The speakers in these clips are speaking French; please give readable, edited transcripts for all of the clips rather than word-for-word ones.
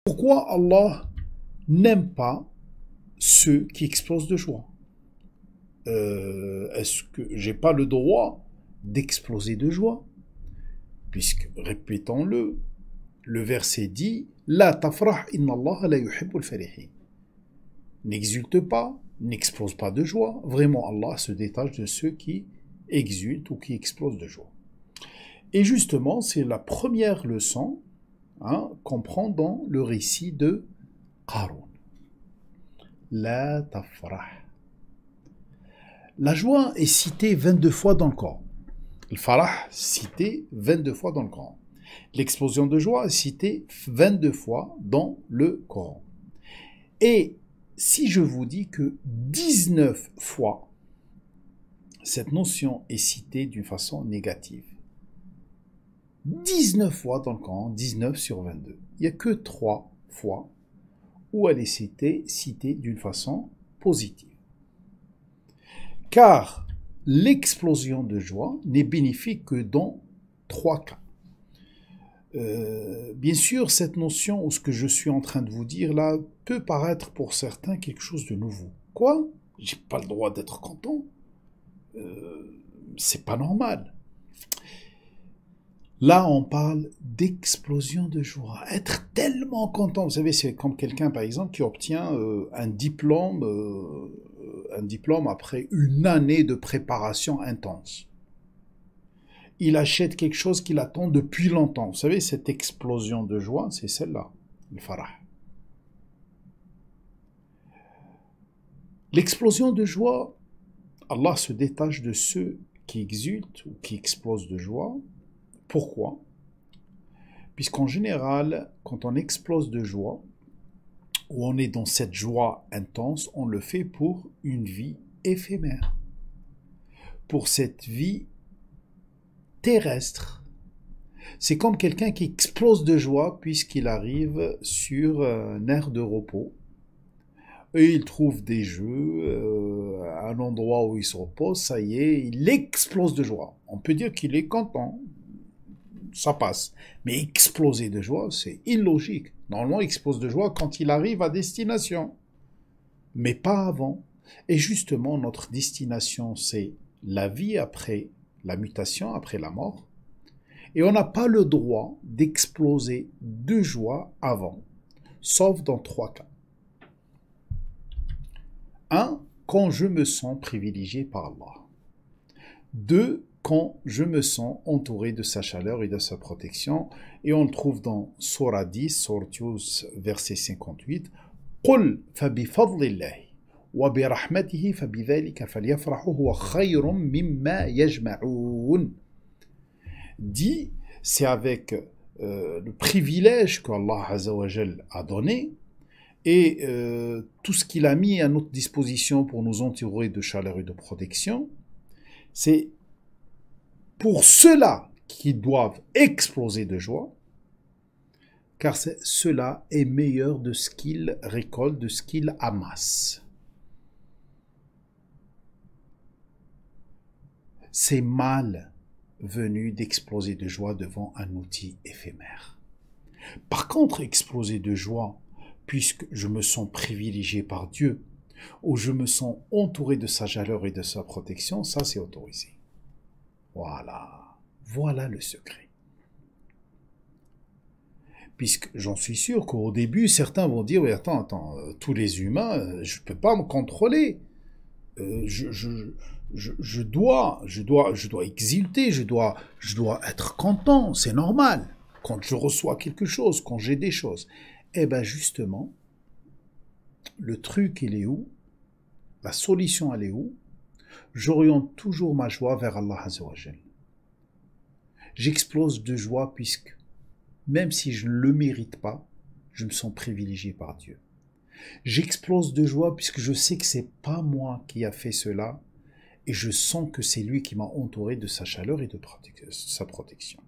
Pourquoi Allah n'aime pas ceux qui explosent de joie? Est-ce que j'ai pas le droit d'exploser de joie? Puisque, répétons-le, le verset dit La tafrah inna Allah la yuhibbul farihin. N'exulte pas, n'explose pas de joie. Vraiment, Allah se détache de ceux qui exultent ou qui explosent de joie. Et justement, c'est la première leçon qu'on prend dans le récit de Qarun. La tafrah. La joie est citée 22 fois dans le Coran. Le farah cité 22 fois dans le Coran. L'explosion de joie est citée 22 fois dans le Coran. Et si je vous dis que 19 fois, cette notion est citée d'une façon négative. 19 fois dans le Coran, 19 sur 22. Il n'y a que 3 fois où elle est citée d'une façon positive. Car l'explosion de joie n'est bénéfique que dans 3 cas. Bien sûr, cette notion ou ce que je suis en train de vous dire là peut paraître pour certains quelque chose de nouveau. Quoi? J'ai pas le droit d'être content? C'est pas normal. Là, on parle d'explosion de joie. Être tellement content. Vous savez, c'est comme quelqu'un, par exemple, qui obtient un diplôme après une année de préparation intense. Il achète quelque chose qu'il attend depuis longtemps. Vous savez, cette explosion de joie, c'est celle-là, le farah. L'explosion de joie, Allah se détache de ceux qui exultent ou qui explosent de joie. Pourquoi? Puisqu'en général, quand on explose de joie, ou on est dans cette joie intense, on le fait pour une vie éphémère. Pour cette vie terrestre. C'est comme quelqu'un qui explose de joie puisqu'il arrive sur un aire de repos et il trouve des jeux, un endroit où il se repose, ça y est, il explose de joie. On peut dire qu'il est content, ça passe. Mais exploser de joie, c'est illogique. Normalement, il explose de joie quand il arrive à destination, mais pas avant. Et justement, notre destination, c'est la vie après la mutation, après la mort. Et on n'a pas le droit d'exploser de joie avant, sauf dans 3 cas. 1. Quand je me sens privilégié par Allah. 2. Quand je me sens entouré de sa chaleur et de sa protection. Et on le trouve dans Surah 10, Surah Yunus, verset 58. قُلْ فَبِفَضْلِ اللَّهِ وَبِرَحْمَتِهِ فَبِذَلِكَ فَلْيَفْرَحُوا هُوَ خَيْرٌ مِمَّا يَجْمَعُونَ. Dit, c'est avec le privilège qu'Allah Azzawajal a donné et tout ce qu'il a mis à notre disposition pour nous entourer de chaleur et de protection, c'est pour ceux-là qui doivent exploser de joie, car cela est meilleur de ce qu'ils récoltent, de ce qu'ils amassent. C'est mal venu d'exploser de joie devant un outil éphémère. Par contre, exploser de joie, puisque je me sens privilégié par Dieu, ou je me sens entouré de sa chaleur et de sa protection, ça c'est autorisé. Voilà le secret. Puisque j'en suis sûr qu'au début, certains vont dire, oui, attends, tous les humains, je ne peux pas me contrôler. Je dois exulter, je dois être content, c'est normal. Quand je reçois quelque chose, quand j'ai des choses. Eh bien justement, le truc, il est où? La solution, elle est où? J'oriente toujours ma joie vers Allah Azzawajal. J'explose de joie puisque, même si je ne le mérite pas, je me sens privilégié par Dieu. J'explose de joie puisque je sais que c'est pas moi qui a fait cela et je sens que c'est lui qui m'a entouré de sa chaleur et de sa protection.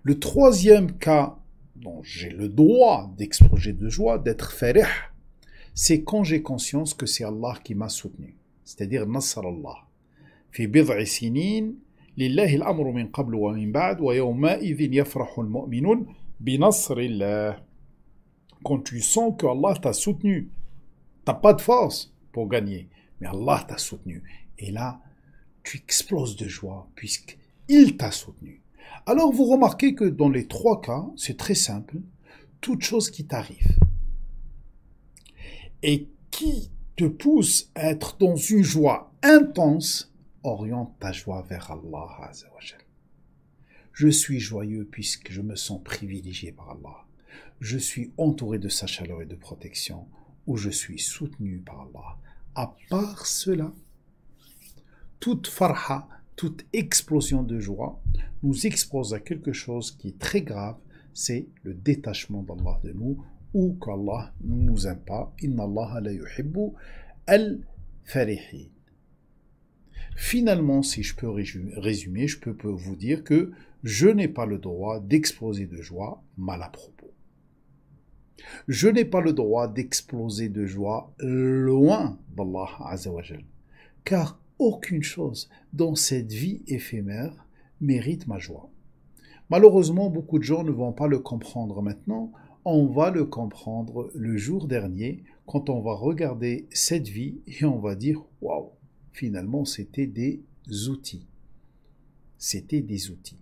Le troisième cas dont j'ai le droit d'exploser de joie, d'être farih, c'est quand j'ai conscience que c'est Allah qui m'a soutenu. C'est-à-dire Nasr Allah. Fi bid'i sinin lillahi al-amru min qabl wa min ba'd wa yawma'idhin yafrahu al-mu'minun bi nasrillah. Quand tu sens que Allah t'a soutenu, t'as pas de force pour gagner, mais Allah t'a soutenu. Et là, tu exploses de joie puisqu'il t'a soutenu. Alors vous remarquez que dans les trois cas, c'est très simple, toute chose qui t'arrive et qui te pousse à être dans une joie intense, oriente ta joie vers Allah Azza wa Jal. Je suis joyeux puisque je me sens privilégié par Allah. Je suis entouré de sa chaleur et de protection, ou je suis soutenu par Allah. À part cela, toute farha, toute explosion de joie nous expose à quelque chose qui est très grave, c'est le détachement d'Allah de nous, ou qu'Allah ne nous aime pas. Inna Allah la yuhibbu al-farihin. Finalement, si je peux résumer, je peux vous dire que je n'ai pas le droit d'exploser de joie mal à propos. Je n'ai pas le droit d'exploser de joie loin d'Allah Azza wa Jal, car aucune chose dans cette vie éphémère mérite ma joie. Malheureusement, beaucoup de gens ne vont pas le comprendre maintenant. On va le comprendre le jour dernier, quand on va regarder cette vie et on va dire « Waouh !» Finalement, c'était des outils. C'était des outils.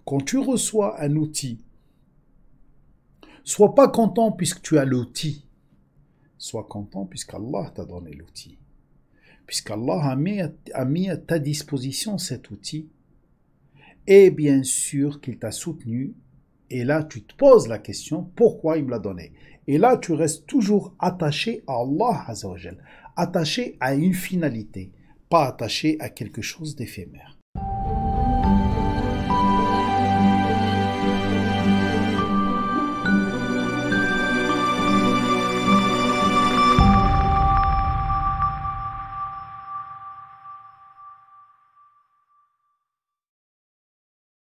Quand tu reçois un outil, sois pas content puisque tu as l'outil. Sois content puisqu'Allah t'a donné l'outil. Puisqu'Allah a mis à ta disposition cet outil. Et bien sûr qu'il t'a soutenu. Et là, tu te poses la question, pourquoi il me l'a donné? Et là, tu restes toujours attaché à Allah Azza wa Jal, attaché à une finalité, pas attaché à quelque chose d'éphémère.